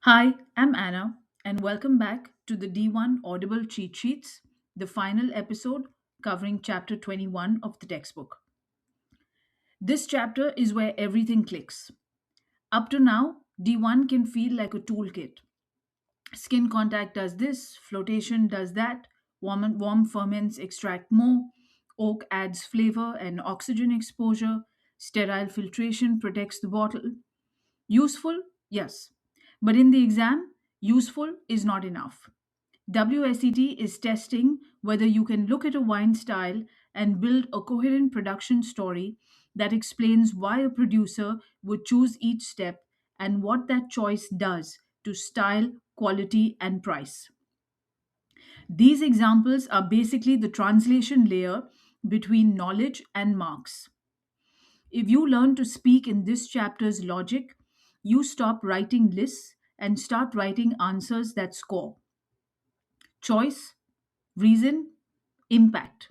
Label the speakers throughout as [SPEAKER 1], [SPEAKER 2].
[SPEAKER 1] Hi, I'm Anna, and welcome back to the D1 Audible Cheat Sheets, the final episode covering chapter 21 of the textbook. This chapter is where everything clicks. Up to now, D1 can feel like a toolkit. Skin contact does this, flotation does that, warm ferments extract more, oak adds flavor and oxygen exposure, sterile filtration protects the bottle. Useful? Yes. But in the exam, useful is not enough. WSET is testing whether you can look at a wine style and build a coherent production story that explains why a producer would choose each step and what that choice does to style, quality, and price. These examples are basically the translation layer between knowledge and marks. If you learn to speak in this chapter's logic, you stop writing lists and start writing answers that score. Choice, reason, impact,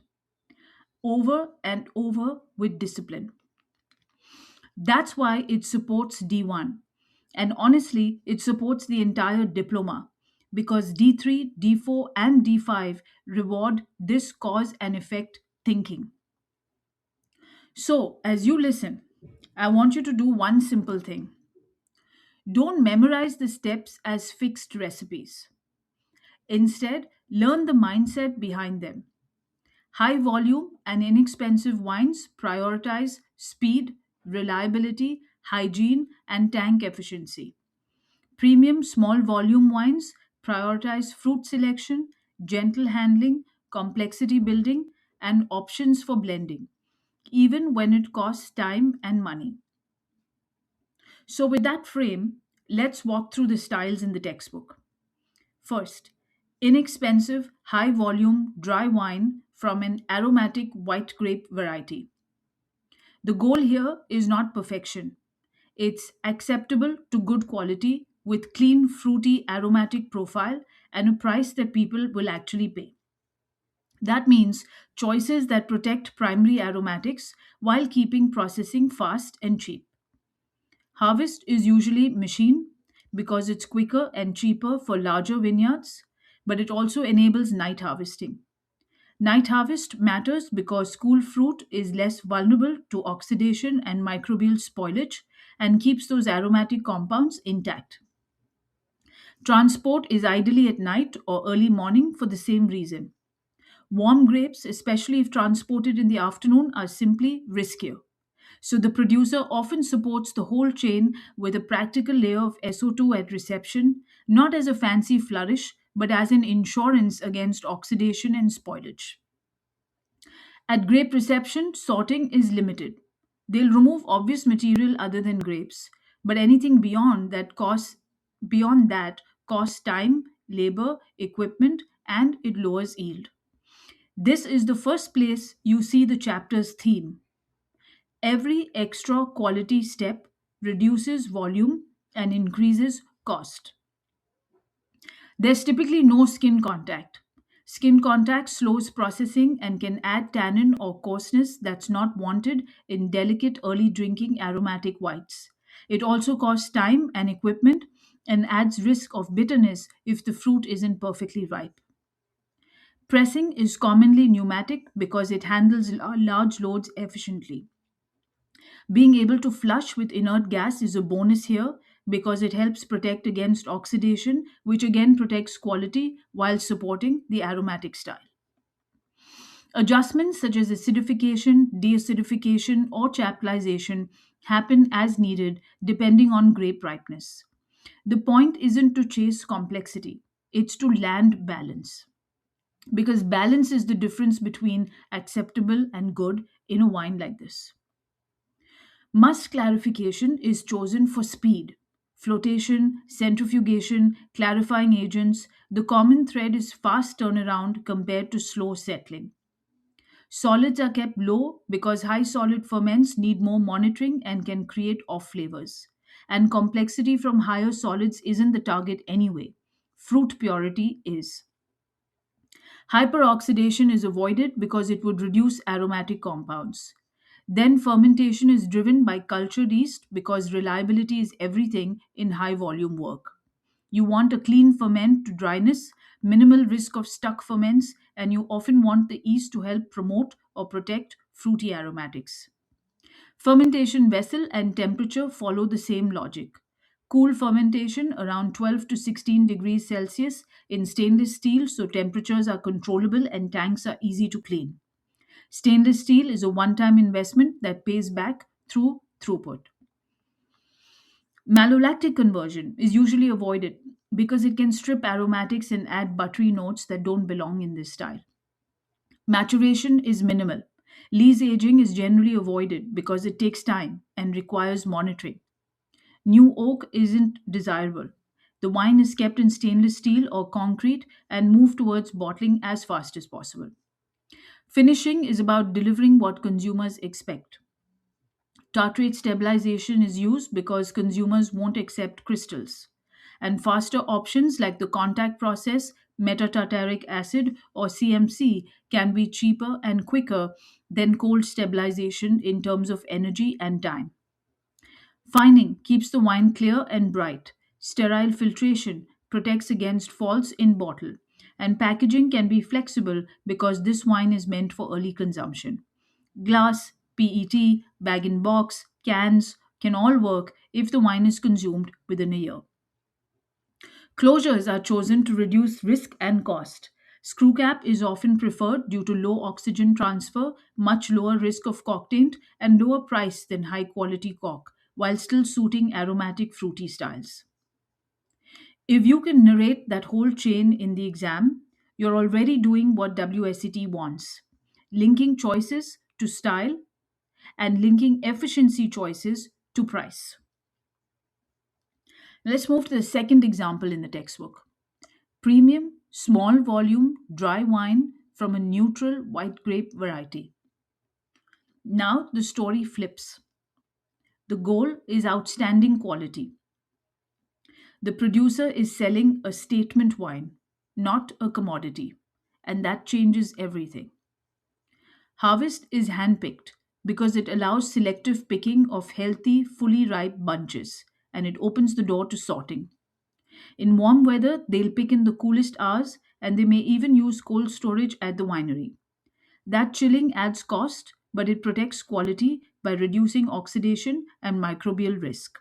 [SPEAKER 1] over and over with discipline. That's why it supports D1. And honestly, it supports the entire diploma because D3, D4, and D5 reward this cause and effect thinking. So, as you listen, I want you to do one simple thing. Don't memorize the steps as fixed recipes. Instead, learn the mindset behind them. High volume and inexpensive wines prioritize speed, reliability, hygiene, and tank efficiency. Premium small volume wines prioritize fruit selection, gentle handling, complexity building, and options for blending, even when it costs time and money. So, with that frame, let's walk through the styles in the textbook. First, inexpensive, high volume dry wine from an aromatic white grape variety. The goal here is not perfection, it's acceptable to good quality with clean, fruity, aromatic profile and a price that people will actually pay. That means choices that protect primary aromatics while keeping processing fast and cheap. Harvest is usually machine because it's quicker and cheaper for larger vineyards, but it also enables night harvesting. Night harvest matters because school fruit is less vulnerable to oxidation and microbial spoilage and keeps those aromatic compounds intact. Transport is ideally at night or early morning for the same reason. Warm grapes, especially if transported in the afternoon, are simply riskier. So the producer often supports the whole chain with a practical layer of SO2 at reception, not as a fancy flourish, but as an insurance against oxidation and spoilage. At grape reception, sorting is limited. They'll remove obvious material other than grapes, but anything beyond that costs time, labor, equipment, and it lowers yield. This is the first place you see the chapter's theme. Every extra quality step reduces volume and increases cost. There's typically no skin contact. Skin contact slows processing and can add tannin or coarseness that's not wanted in delicate early drinking aromatic whites. It also costs time and equipment and adds risk of bitterness if the fruit isn't perfectly ripe. Pressing is commonly pneumatic because it handles large loads efficiently. Being able to flush with inert gas is a bonus here because it helps protect against oxidation, which again protects quality while supporting the aromatic style. Adjustments such as acidification, deacidification, or chaptalization happen as needed depending on grape ripeness. The point isn't to chase complexity, it's to land balance. Because balance is the difference between acceptable and good in a wine like this. Must clarification is chosen for speed. Flotation, centrifugation, clarifying agents, the common thread is fast turnaround compared to slow settling. Solids are kept low because high solid ferments need more monitoring and can create off flavors. And complexity from higher solids isn't the target anyway. Fruit purity is. Hyperoxidation is avoided because it would reduce aromatic compounds. Then fermentation is driven by cultured yeast because reliability is everything in high volume work. You want a clean ferment to dryness, minimal risk of stuck ferments, and you often want the yeast to help promote or protect fruity aromatics. Fermentation vessel and temperature follow the same logic. Cool fermentation around 12 to 16 degrees Celsius in stainless steel so temperatures are controllable and tanks are easy to clean. Stainless steel is a one time investment that pays back through throughput. Malolactic conversion is usually avoided because it can strip aromatics and add buttery notes that don't belong in this style. Maturation is minimal. Lees aging is generally avoided because it takes time and requires monitoring. New oak isn't desirable. The wine is kept in stainless steel or concrete and moved towards bottling as fast as possible. Finishing is about delivering what consumers expect. Tartrate stabilization is used because consumers won't accept crystals. And faster options like the contact process, metatartaric acid, or CMC can be cheaper and quicker than cold stabilization in terms of energy and time. Fining keeps the wine clear and bright. Sterile filtration protects against faults in bottle. And packaging can be flexible because this wine is meant for early consumption. Glass, PET, bag in box, cans can all work if the wine is consumed within a year. Closures are chosen to reduce risk and cost. Screw cap is often preferred due to low oxygen transfer, much lower risk of cork taint, and lower price than high quality cork, while still suiting aromatic fruity styles. If you can narrate that whole chain in the exam, you're already doing what WSET wants, linking choices to style and linking efficiency choices to price. Let's move to the second example in the textbook. Premium, small volume, dry wine from a neutral white grape variety. Now the story flips. The goal is outstanding quality. The producer is selling a statement wine, not a commodity, and that changes everything. Harvest is handpicked because it allows selective picking of healthy, fully ripe bunches and it opens the door to sorting. In warm weather, they'll pick in the coolest hours and they may even use cold storage at the winery. That chilling adds cost, but it protects quality by reducing oxidation and microbial risk.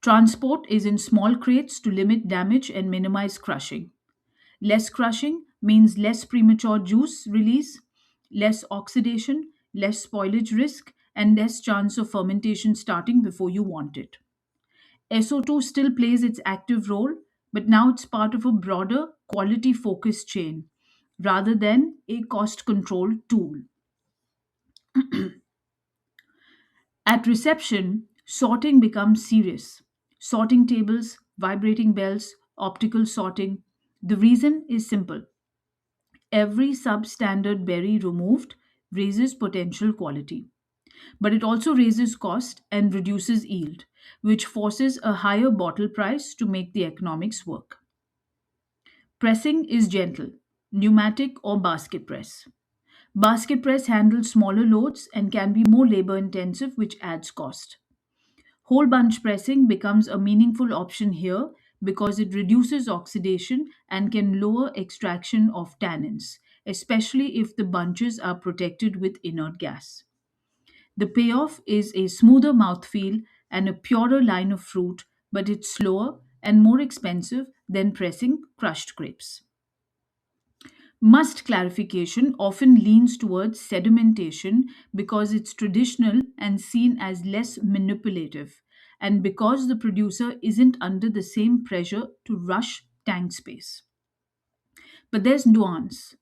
[SPEAKER 1] Transport is in small crates to limit damage and minimize crushing. Less crushing means less premature juice release, less oxidation, less spoilage risk, and less chance of fermentation starting before you want it. SO2 still plays its active role, but now it's part of a broader quality focused chain rather than a cost control tool. At reception, sorting becomes serious. Sorting tables, vibrating bells, optical sorting. The reason is simple. Every substandard berry removed raises potential quality, but it also raises cost and reduces yield, which forces a higher bottle price to make the economics work. Pressing is gentle, pneumatic or basket press. Basket press handles smaller loads and can be more labor intensive, which adds cost. Whole bunch pressing becomes a meaningful option here because it reduces oxidation and can lower extraction of tannins, especially if the bunches are protected with inert gas. The payoff is a smoother mouthfeel and a purer line of fruit, but it's slower and more expensive than pressing crushed grapes. Must clarification often leans towards sedimentation because it's traditional and seen as less manipulative, and because the producer isn't under the same pressure to rush tank space. But there's nuance.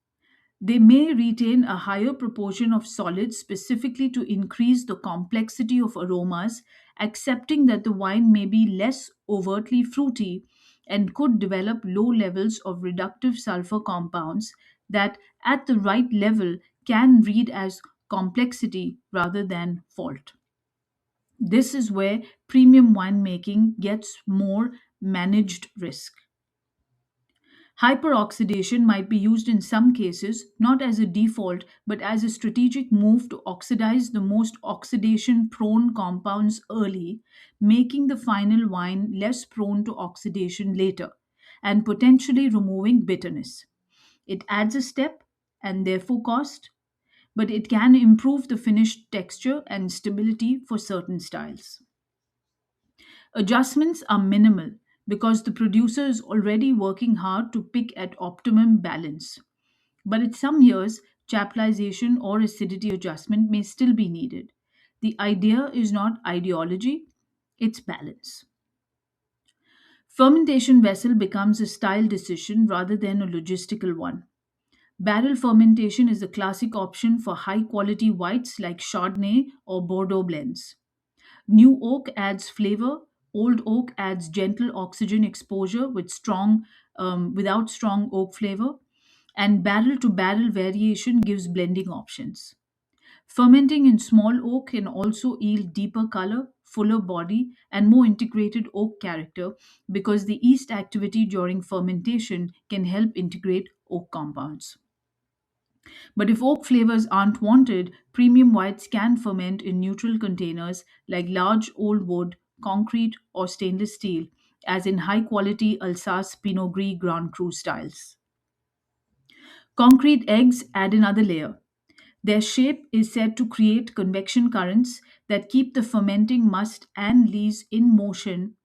[SPEAKER 1] They may retain a higher proportion of solids specifically to increase the complexity of aromas, accepting that the wine may be less overtly fruity and could develop low levels of reductive sulfur compounds that, at the right level, can read as complexity rather than fault. This is where premium winemaking gets more managed risk. Hyperoxidation might be used in some cases not as a default but as a strategic move to oxidize the most oxidation prone compounds early, making the final wine less prone to oxidation later and potentially removing bitterness. It adds a step and therefore cost, but it can improve the finished texture and stability for certain styles. Adjustments are minimal because the producer is already working hard to pick at optimum balance. But in some years, chaptalization or acidity adjustment may still be needed. The idea is not ideology, it's balance. Fermentation vessel becomes a style decision rather than a logistical one. Barrel fermentation is a classic option for high quality whites like Chardonnay or Bordeaux blends. New oak adds flavor. Old oak adds gentle oxygen exposure without strong oak flavor. And barrel to barrel variation gives blending options. Fermenting in small oak can also yield deeper color, fuller body, and more integrated oak character because the yeast activity during fermentation can help integrate oak compounds. But if oak flavors aren't wanted, premium whites can ferment in neutral containers like large old wood, concrete, or stainless steel, as in high quality Alsace Pinot Gris Grand Cru styles. Concrete eggs add another layer. Their shape is said to create convection currents that keep the fermenting must and lees in motion,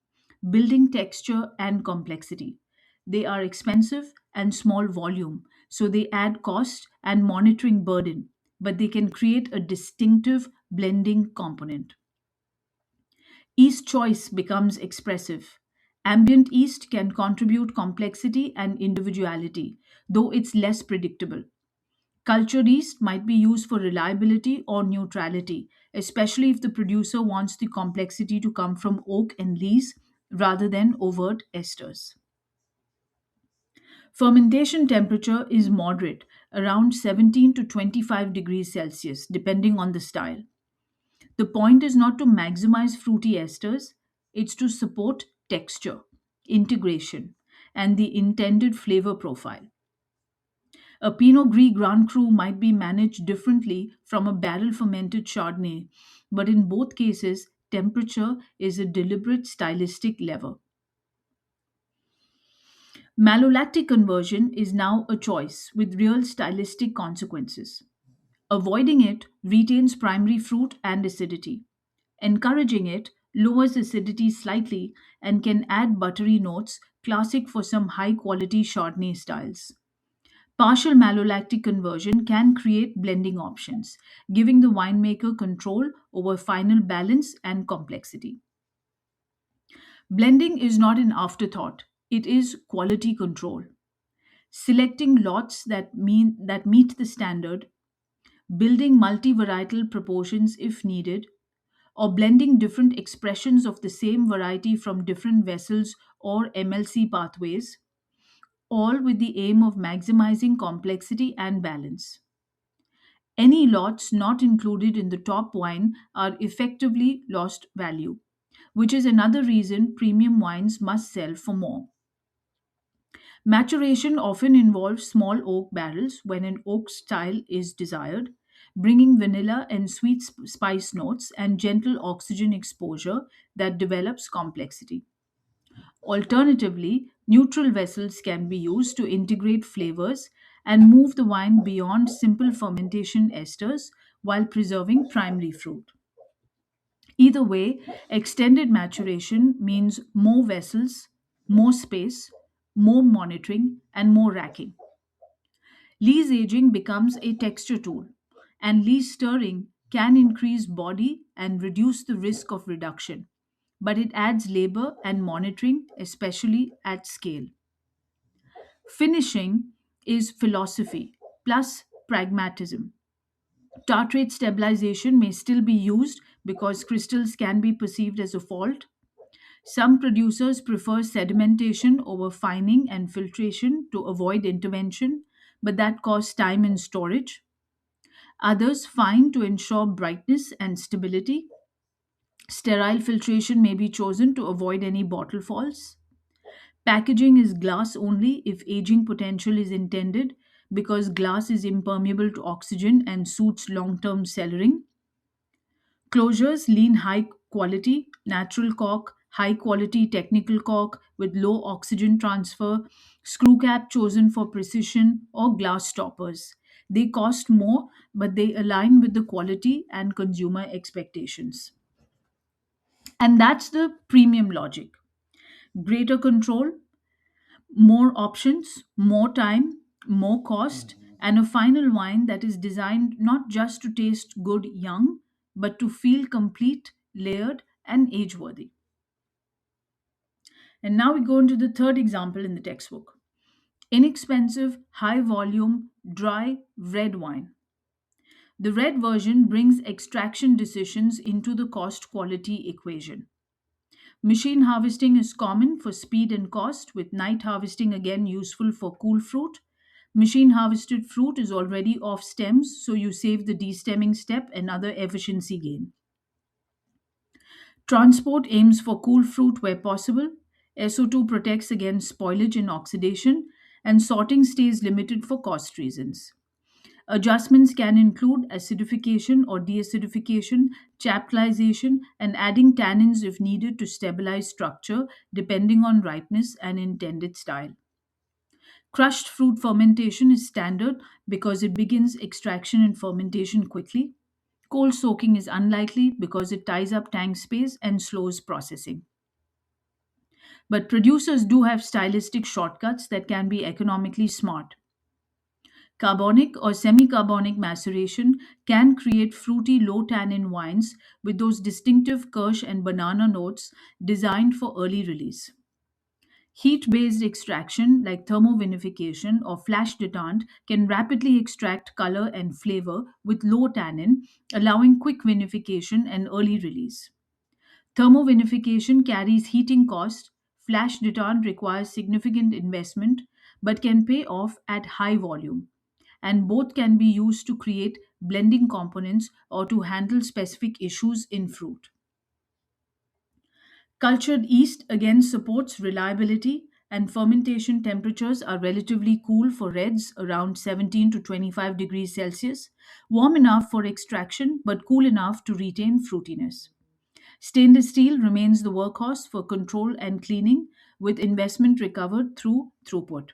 [SPEAKER 1] building texture and complexity. They are expensive and small volume, so they add cost and monitoring burden, but they can create a distinctive blending component. Yeast choice becomes expressive. Ambient yeast can contribute complexity and individuality, though it's less predictable. Cultured yeast might be used for reliability or neutrality, especially if the producer wants the complexity to come from oak and lees rather than overt esters. Fermentation temperature is moderate, around 17 to 25 degrees Celsius, depending on the style. The point is not to maximize fruity esters, it's to support texture, integration, and the intended flavor profile. A Pinot Gris Grand Cru might be managed differently from a barrel fermented Chardonnay, but in both cases, temperature is a deliberate stylistic lever. Malolactic conversion is now a choice with real stylistic consequences. Avoiding it retains primary fruit and acidity. Encouraging it lowers acidity slightly and can add buttery notes, classic for some high quality Chardonnay styles. Partial malolactic conversion can create blending options, giving the winemaker control over final balance and complexity. Blending is not an afterthought, it is quality control. Selecting lots that meet the standard, building multivarietal proportions if needed, or blending different expressions of the same variety from different vessels or MLC pathways, all with the aim of maximizing complexity and balance. Any lots not included in the top wine are effectively lost value, which is another reason premium wines must sell for more. Maturation often involves small oak barrels when an oak style is desired, bringing vanilla and sweet spice notes and gentle oxygen exposure that develops complexity. Alternatively, neutral vessels can be used to integrate flavors and move the wine beyond simple fermentation esters while preserving primary fruit. Either way, extended maturation means more vessels, more space, more monitoring, and more racking. Lees aging becomes a texture tool, and lees stirring can increase body and reduce the risk of reduction, but it adds labor and monitoring, especially at scale. Finishing is philosophy plus pragmatism. Tartrate stabilization may still be used because crystals can be perceived as a fault. Some producers prefer sedimentation over fining and filtration to avoid intervention, but that costs time and storage. Others fine to ensure brightness and stability. Sterile filtration may be chosen to avoid any bottle falls. Packaging is glass only if aging potential is intended because glass is impermeable to oxygen and suits long term cellaring. Closures lean high quality, natural cork, high quality technical cork with low oxygen transfer, screw cap chosen for precision, or glass stoppers. They cost more, but they align with the quality and consumer expectations. And that's the premium logic. Greater control, more options, more time, more cost, and a final wine that is designed not just to taste good young, but to feel complete, layered, and age worthy. And now we go into the third example in the textbook: inexpensive, high volume, dry red wine. The red version brings extraction decisions into the cost quality equation. Machine harvesting is common for speed and cost, with night harvesting again useful for cool fruit. Machine harvested fruit is already off stems, so you save the destemming step, another efficiency gain. Transport aims for cool fruit where possible. SO2 protects against spoilage and oxidation, and sorting stays limited for cost reasons. Adjustments can include acidification or deacidification, chaptalization, and adding tannins if needed to stabilize structure depending on ripeness and intended style. Crushed fruit fermentation is standard because it begins extraction and fermentation quickly. Cold soaking is unlikely because it ties up tank space and slows processing. But producers do have stylistic shortcuts that can be economically smart. Carbonic or semi carbonic maceration can create fruity low tannin wines with those distinctive kirsch and banana notes designed for early release. Heat based extraction like thermovinification or flash detant can rapidly extract color and flavor with low tannin, allowing quick vinification and early release. Thermovinification carries heating cost. Flash detant requires significant investment but can pay off at high volume, and both can be used to create blending components or to handle specific issues in fruit. Cultured yeast again supports reliability, and fermentation temperatures are relatively cool for reds, around 17 to 25 degrees Celsius, warm enough for extraction but cool enough to retain fruitiness. Stainless steel remains the workhorse for control and cleaning, with investment recovered through throughput.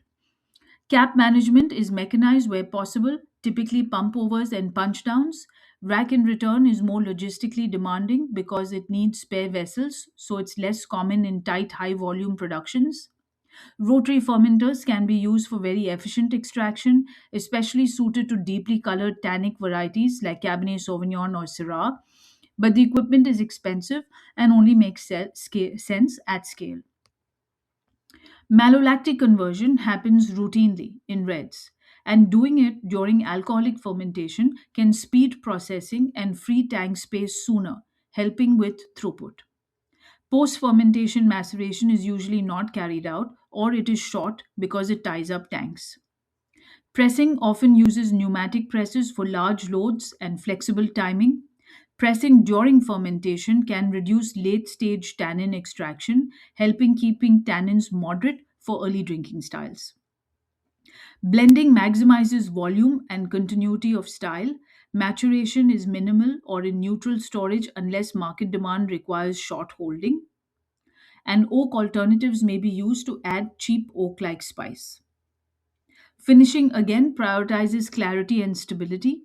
[SPEAKER 1] Cap management is mechanized where possible, typically pump overs and punch downs. Rack and return is more logistically demanding because it needs spare vessels, so it's less common in tight, high volume productions. Rotary fermenters can be used for very efficient extraction, especially suited to deeply colored tannic varieties like Cabernet Sauvignon or Syrah. But the equipment is expensive and only makes sense at scale. Malolactic conversion happens routinely in reds, and doing it during alcoholic fermentation can speed processing and free tank space sooner, helping with throughput. Post fermentation maceration is usually not carried out, or it is short because it ties up tanks. Pressing often uses pneumatic presses for large loads and flexible timing. Pressing during fermentation can reduce late stage tannin extraction, helping keeping tannins moderate for early drinking styles. Blending maximizes volume and continuity of style. Maturation is minimal or in neutral storage unless market demand requires short holding. And oak alternatives may be used to add cheap oak like spice. Finishing again prioritizes clarity and stability,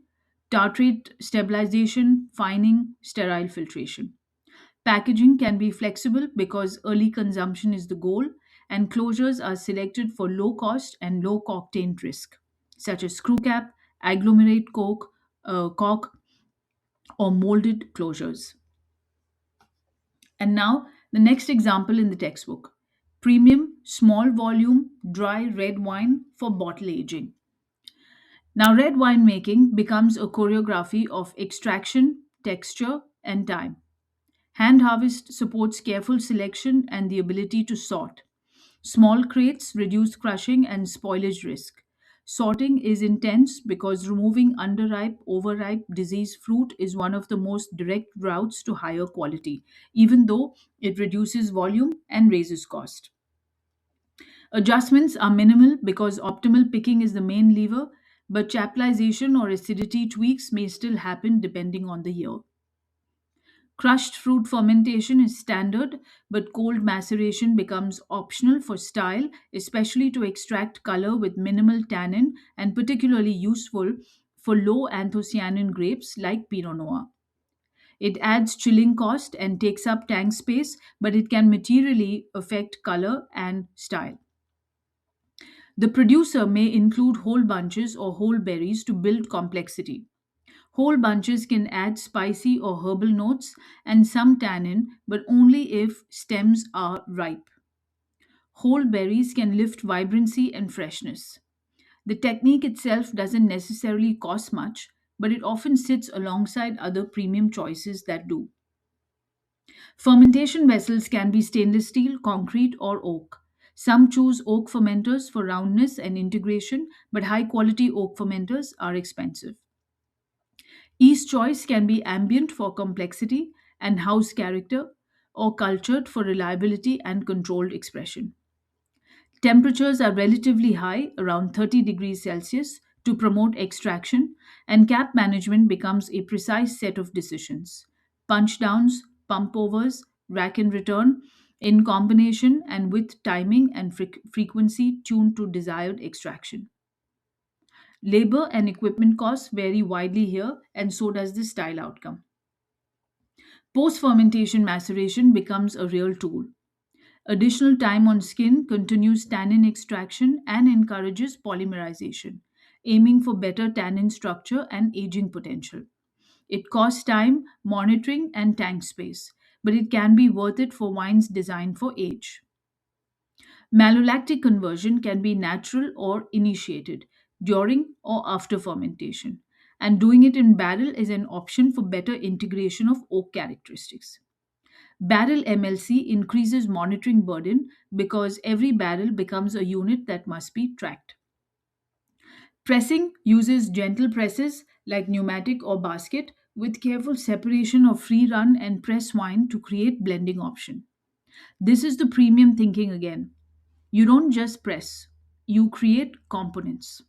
[SPEAKER 1] tartrate stabilization, fining, sterile filtration. Packaging can be flexible because early consumption is the goal, and closures are selected for low cost and low octane risk, such as screw cap, agglomerate cork, or molded closures. And now, the next example in the textbook: premium, small volume, dry red wine for bottle aging. Now, red wine making becomes a choreography of extraction, texture, and time. Hand harvest supports careful selection and the ability to sort. Small crates reduce crushing and spoilage risk. Sorting is intense because removing underripe, overripe, diseased fruit is one of the most direct routes to higher quality, even though it reduces volume and raises cost. Adjustments are minimal because optimal picking is the main lever, but chaptalization or acidity tweaks may still happen depending on the year. Crushed fruit fermentation is standard, but cold maceration becomes optional for style, especially to extract color with minimal tannin and particularly useful for low anthocyanin grapes like Pinot Noir. It adds chilling cost and takes up tank space, but it can materially affect color and style. The producer may include whole bunches or whole berries to build complexity. Whole bunches can add spicy or herbal notes and some tannin, but only if stems are ripe. Whole berries can lift vibrancy and freshness. The technique itself doesn't necessarily cost much, but it often sits alongside other premium choices that do. Fermentation vessels can be stainless steel, concrete, or oak. Some choose oak fermenters for roundness and integration, but high quality oak fermenters are expensive. Each choice can be ambient for complexity and house character, or cultured for reliability and controlled expression. Temperatures are relatively high, around 30 degrees Celsius, to promote extraction, and cap management becomes a precise set of decisions. Punch downs, pump overs, rack and return, in combination and with timing and frequency tuned to desired extraction. Labor and equipment costs vary widely here, and so does the style outcome. Post fermentation maceration becomes a real tool. Additional time on skin continues tannin extraction and encourages polymerization, aiming for better tannin structure and aging potential. It costs time, monitoring, and tank space, but it can be worth it for wines designed for age. Malolactic conversion can be natural or initiated during or after fermentation, and doing it in barrel is an option for better integration of oak characteristics. Barrel MLC increases monitoring burden because every barrel becomes a unit that must be tracked. Pressing uses gentle presses like pneumatic or basket with careful separation of free run and press wine to create blending option. This is the premium thinking again. You don't just press, you create components.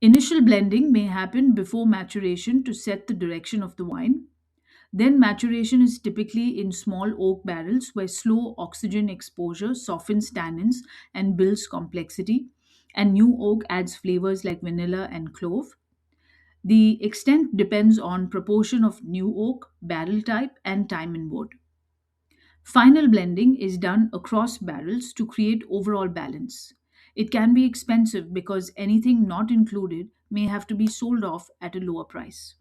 [SPEAKER 1] Initial blending may happen before maturation to set the direction of the wine. Then maturation is typically in small oak barrels where slow oxygen exposure softens tannins and builds complexity, and new oak adds flavors like vanilla and clove. The extent depends on proportion of new oak, barrel type, and time in wood. Final blending is done across barrels to create overall balance. It can be expensive because anything not included may have to be sold off at a lower price.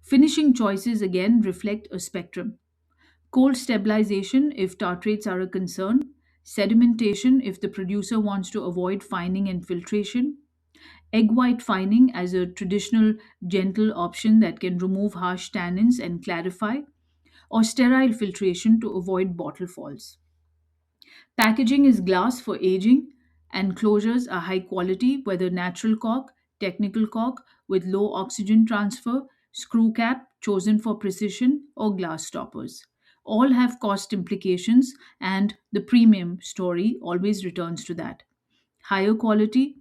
[SPEAKER 1] Finishing choices again reflect a spectrum. Cold stabilization if tartrates are a concern, sedimentation if the producer wants to avoid fining and filtration, egg white fining as a traditional gentle option that can remove harsh tannins and clarify, or sterile filtration to avoid bottle falls. Packaging is glass for aging, and closures are high quality, whether natural cork, technical cork with low oxygen transfer, screw cap chosen for precision, or glass stoppers. All have cost implications, and the premium story always returns to that. Higher quality,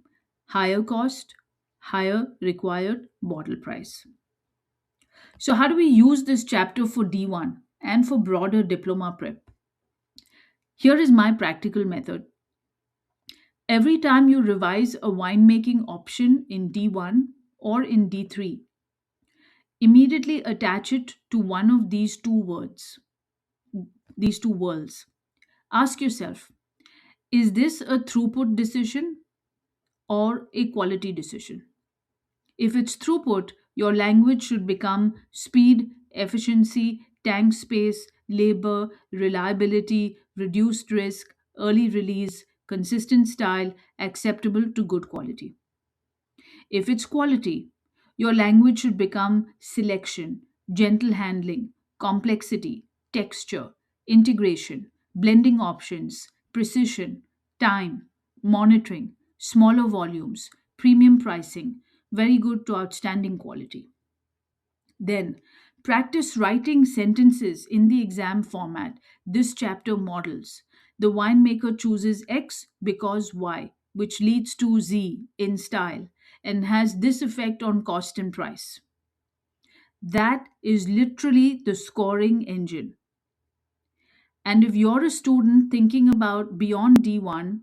[SPEAKER 1] higher cost, higher required bottle price. So, how do we use this chapter for D1 and for broader diploma prep? Here is my practical method. Every time you revise a winemaking option in D1 or in D3, immediately attach it to one of these two worlds. Ask yourself, is this a throughput decision or a quality decision? If it's throughput, your language should become speed, efficiency, tank space, labor, reliability, reduced risk, early release, consistent style, acceptable to good quality. If it's quality, your language should become selection, gentle handling, complexity, texture, integration, blending options, precision, time, monitoring, smaller volumes, premium pricing, very good to outstanding quality. Then, practice writing sentences in the exam format this chapter models. The winemaker chooses X because Y, which leads to Z in style and has this effect on cost and price. That is literally the scoring engine. And if you're a student thinking about beyond D1,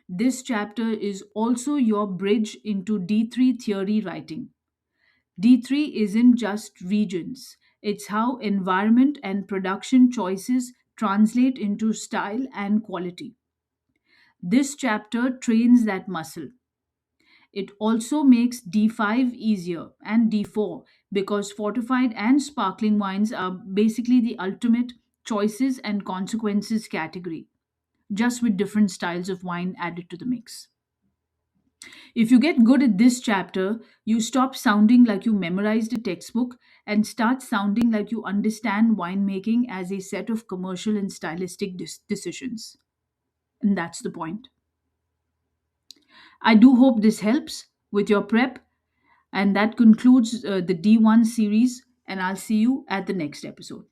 [SPEAKER 1] this chapter is also your bridge into D3 theory writing. D3 isn't just regions, it's how environment and production choices translate into style and quality. This chapter trains that muscle. It also makes D5 easier and D4 because fortified and sparkling wines are basically the ultimate choices and consequences category, just with different styles of wine added to the mix. If you get good at this chapter, you stop sounding like you memorized a textbook and start sounding like you understand winemaking as a set of commercial and stylistic decisions. And that's the point. I do hope this helps with your prep. And that concludes the D1 series. And I'll see you at the next episode.